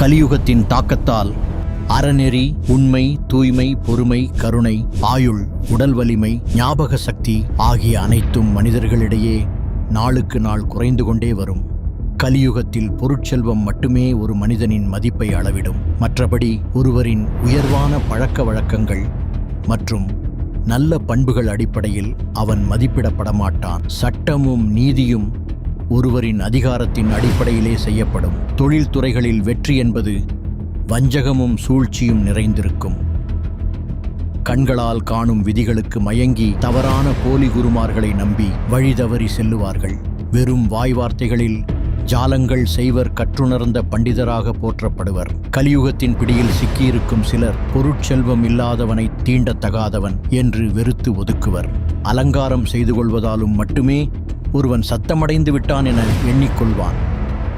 கலியுகத்தின் தாக்கத்தால் அறநெறி, உண்மை, தூய்மை, பொறுமை, கருணை, ஆயுள், உடல் வலிமை, ஞாபக சக்தி ஆகிய அனைத்தும் மனிதர்களிடையே நாளுக்கு நாள் குறைந்து கொண்டே வரும். கலியுகத்தில் பொருட்செல்வம் மட்டுமே ஒரு மனிதனின் மதிப்பை அளவிடும். மற்றபடி ஒருவரின் உயர்வான பழக்க வழக்கங்கள் மற்றும் நல்ல பண்புகள் அடிப்படையில் அவன் மதிப்பிடப்பட மாட்டான். சட்டமும் நீதியும் ஒருவரின் அதிகாரத்தின் அடிப்படையிலே செய்யப்படும். தொழில்துறைகளில் வெற்றி என்பது வஞ்சகமும் சூழ்ச்சியும் நிறைந்திருக்கும். கண்களால் காணும் விதிகளுக்கு மயங்கி தவறான போலி குருமார்களை நம்பி வழிதவறி செல்லுவார்கள். வெறும் வாய் வார்த்தைகளில் ஜாலங்கள் செய்வர் கற்றுணர்ந்த பண்டிதராக போற்றப்படுவர். கலியுகத்தின் பிடியில் சிக்கியிருக்கும் சிலர் பொருட்செல்வம் இல்லாதவனை தீண்டத்தகாதவன் என்று வெறுத்து ஒதுக்குவர். அலங்காரம் செய்து கொள்வதாலும் மட்டுமே ஒருவன் சத்தமடைந்து விட்டான் என எண்ணிக்கொள்வான்.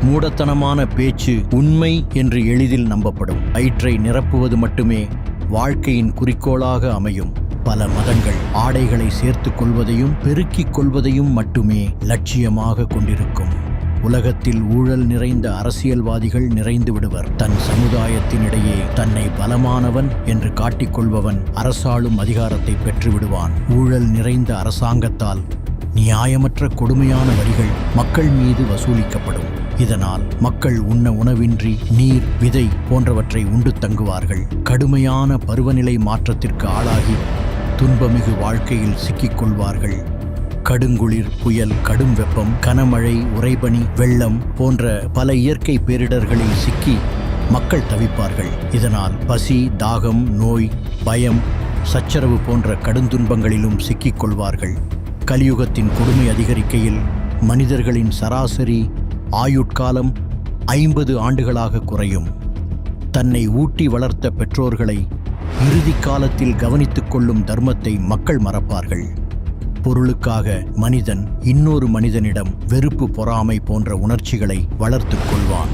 மூடத்தனமான பேச்சு உண்மை என்று எளிதில் நம்பப்படும். வயிற்றை நிரப்புவது மட்டுமே வாழ்க்கையின் குறிக்கோளாக அமையும். பல மதங்கள் ஆடைகளை சேர்த்து கொள்வதையும் பெருக்கிக் கொள்வதையும் மட்டுமே லட்சியமாக கொண்டிருக்கும். உலகத்தில் ஊழல் நிறைந்த அரசியல்வாதிகள் நிறைந்து விடுவர். தன் சமுதாயத்தினிடையே தன்னை பலமானவன் என்று காட்டிக்கொள்பவன் அரசாளும் அதிகாரத்தை பெற்று விடுவான். ஊழல் நிறைந்த அரசாங்கத்தால் நியாயமற்ற கொடுமையான வரிகள் மக்கள் மீது வசூலிக்கப்படும். இதனால் மக்கள் உண்ண உணவின்றி நீர், விதை போன்றவற்றை உண்டு தங்குவார்கள். கடுமையான பருவநிலை மாற்றத்திற்கு ஆளாகி துன்பமிகு வாழ்க்கையில் சிக்கிக்கொள்வார்கள். கடுங்குளிர், புயல், கடும் வெப்பம், கனமழை, உறைபனி, வெள்ளம் போன்ற பல இயற்கை பேரிடர்களில் சிக்கி மக்கள் தவிப்பார்கள். இதனால் பசி, தாகம், நோய், பயம், சச்சரவு போன்ற கடுந்துன்பங்களிலும் சிக்கிக்கொள்வார்கள். கலியுகத்தின் கொடுமை அதிகரிக்கையில் மனிதர்களின் சராசரி ஆயுட்காலம் 50 ஆண்டுகளாக குறையும். தன்னை ஊட்டி வளர்த்த பெற்றோர்களை இறுதி காலத்தில் கவனித்துக் கொள்ளும் தர்மத்தை மக்கள் மறப்பார்கள். பொருளுக்காக மனிதன் இன்னொரு மனிதனிடம் வெறுப்பு, பொறாமை போன்ற உணர்ச்சிகளை வளர்த்துக் கொள்வான்.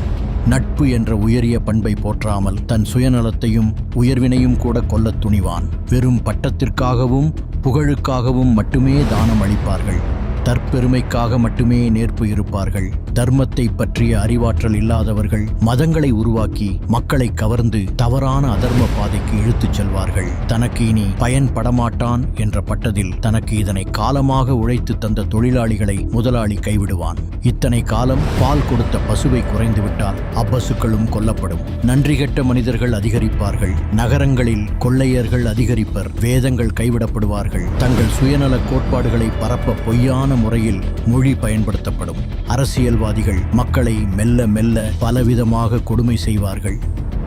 நட்பு என்ற உயரிய பண்பை போற்றாமல் தன் சுயநலத்தையும் உயர்வினையும் கூட கொல்லத் துணிவான். வெறும் பட்டத்திற்காகவும் புகழுக்காகவும் மட்டுமே தானம் அளிப்பார்கள். தற்பெருமைக்காக மட்டுமே நேர்ப்பு இருப்பார்கள். தர்மத்தை பற்றிய அறிவாற்றல் இல்லாதவர்கள் மதங்களை உருவாக்கி மக்களை கவர்ந்து தவறான அதர்ம பாதைக்கு இழுத்துச் செல்வார்கள். தனக்கு இனி பயன்படமாட்டான் என்ற பட்டதில் தனக்கு இதனை காலமாக உழைத்து தந்த தொழிலாளிகளை முதலாளி கைவிடுவான். இத்தனை காலம் பால் கொடுத்த பசுவை குறைந்துவிட்டால் அப்பசுக்களும் கொல்லப்படும். நன்றி கெட்ட மனிதர்கள் அதிகரிப்பார்கள். நகரங்களில் கொள்ளையர்கள் அதிகரிப்பர். வேதங்கள் கைவிடப்படுவார்கள். தங்கள் சுயநல கோட்பாடுகளை பரப்ப பொய்யான முறையில் மொழி பயன்படுத்தப்படும். அரசியல்வாதிகள் மக்களை மெல்ல மெல்ல பலவிதமாக கொடுமை செய்வார்கள்.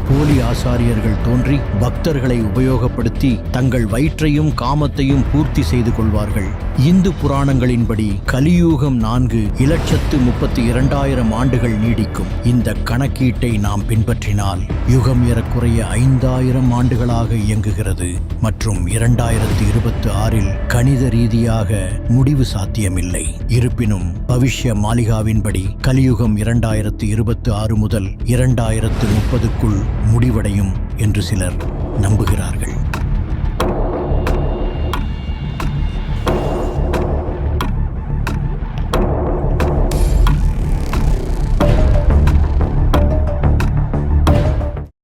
போலி ஆசாரியர்கள் தோன்றி பக்தர்களை உபயோகப்படுத்தி தங்கள் வயிற்றையும் காமத்தையும் பூர்த்தி செய்து கொள்வார்கள். இந்து புராணங்களின்படி கலியுகம் 4,32,200 ஆண்டுகள் நீடிக்கும். இந்த கணக்கீட்டை நாம் பின்பற்றினால் யுகம் ஏறக்குறைய 5000 ஆண்டுகளாக இயங்குகிறது மற்றும் 2026 கணித ரீதியாக முடிவு சாத்தியமில்லை. இருப்பினும் பவிஷ்ய மாளிகாவின்படி கலியுகம் 2026 முதல் 2030க்குள் முடிவடையும் என்று சிலர் நம்புகிறார்கள்.